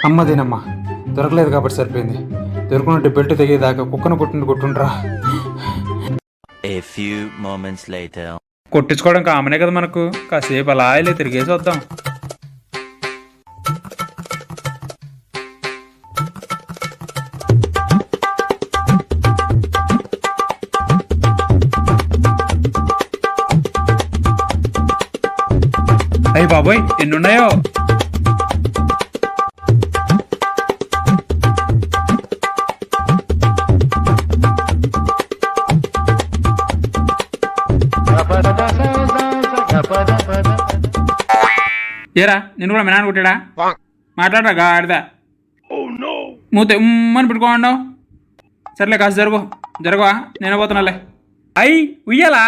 అమ్మదేనమ్మా, దొరకలేదు కాబట్టి సరిపోయింది. దొరుకున్నట్టు బెల్ట్ తెగేదాకా కుక్కను కొట్టుండ్రా. కొట్టించుకోవడం కామనే కదా మనకు. కాసేపు అలా ఇలా తిరిగేసి వద్దాం. అయ్యి బాబోయ్, ఎన్నున్నాయో. ఏరా, నేను కూడా మీ నాన్న కొట్టాడా? మాట్లాడరా గాడిదా. మూతే ఉమ్మని పెట్టుకోండావు. సర్లే కాస్త జరగవా, నేనే పోతున్నాలే. అయ్యి ఉయ్యాలా?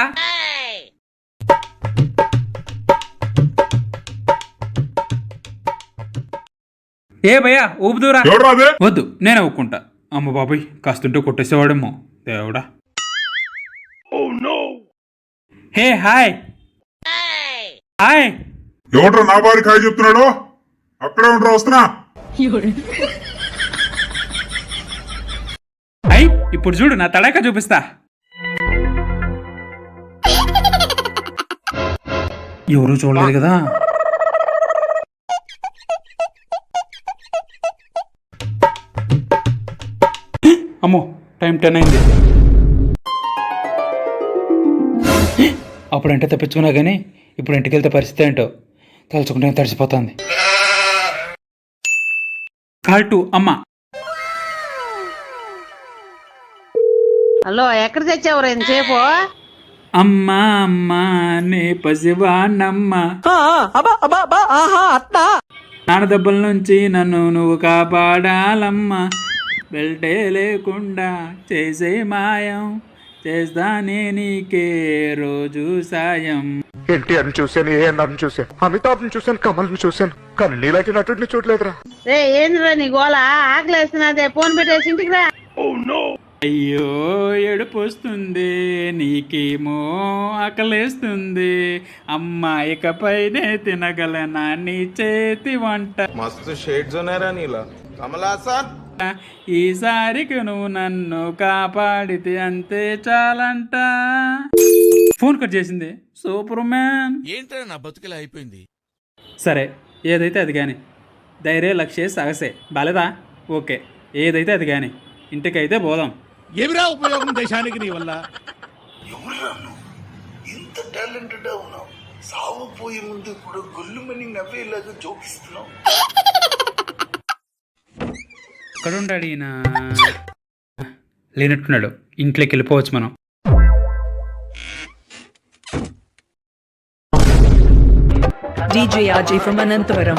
ఏ భయ్యా, ఊపుదూరా. వద్దు, నేనే ఊపుకుంటా. అమ్మ బాబాయ్, కాస్తుంటే కొట్టేసేవాడేమో దేవుడా. Hey hi hi. ఎవడ్రా నా బాడీ కాయ చెప్తున్నాడు? అక్కడే ఉంటా, వస్తున్నా. అయ్యి ఇప్పుడు చూడు, నా తడాక చూపిస్తా. ఎవరు చూడలేదు కదా. అమ్మో, టైం 10 అయింది. అప్పుడంటే తప్పించుకున్నా కానీ ఇప్పుడు ఇంటికి వెళ్తే పరిస్థితి ఏంటో తలుచుకుంటే తడిసిపోతుంది. కాల్ టు అమ్మ. హలో, ఎక్కడ తెచ్చావు ఎంతసేపు? అమ్మా అమ్మా నే పసివాణమ్మ, నాన్న దెబ్బల నుంచి నన్ను నువ్వు కాపాడాలమ్మా. బెల్టే లేకుండా చేసే మాయం, చేస్తానే నీకే రోజు సాయం. ఎన్టీఆర్ని చూశాను, ఏఎన్ఆర్ని చూశాను, అమితాబ్ని చూశాను, కమల్ని చూశాను, కానీ నీలాంటి నటుడిని చూడలేదురా. రే ఏంద్రా నీ గోళ? ఆకలి వేస్తున్నదే, ఫోన్ పెట్టేసి ఇంటికి రా. అయ్యో ఏడుపు వస్తుంది, నీకేమో ఆకలేస్తుంది. అమ్మ ఇకపైనే తినగలనా నీ చేతి వంట? మస్తు షేడ్స్ ఉన్నారా నీలా కమలాసన్. ఈసారికి నువ్వు నన్ను కాపాడితే అంతే చాలంట. ఫోన్ కట్ చేసింది. Super man. ఏంట్రా నా బతుకులా అయిపోయింది. సరే, ఏదైతే అది కానీ. ధైర్య లక్ష్య సాగసే బాలేదా? ఓకే, ఏదైతే అది కానీ. ఇంటికైతే పోదాం. ఏమిరా ఉపయోగం దేశానికి నీ వల్ల? ఇంత టాలెంటెడ్ ఉన్నావు, సావు పోయే ముందు కూడా గొల్లుమని నవ్వేలాగా జోకిస్తున్నావు. ఎక్కడుంటాడు ఈయన? లేనట్టున్నాడు. ఇంట్లోకి వెళ్ళిపోవచ్చు మనం. DJ Ajay from Anantavaram.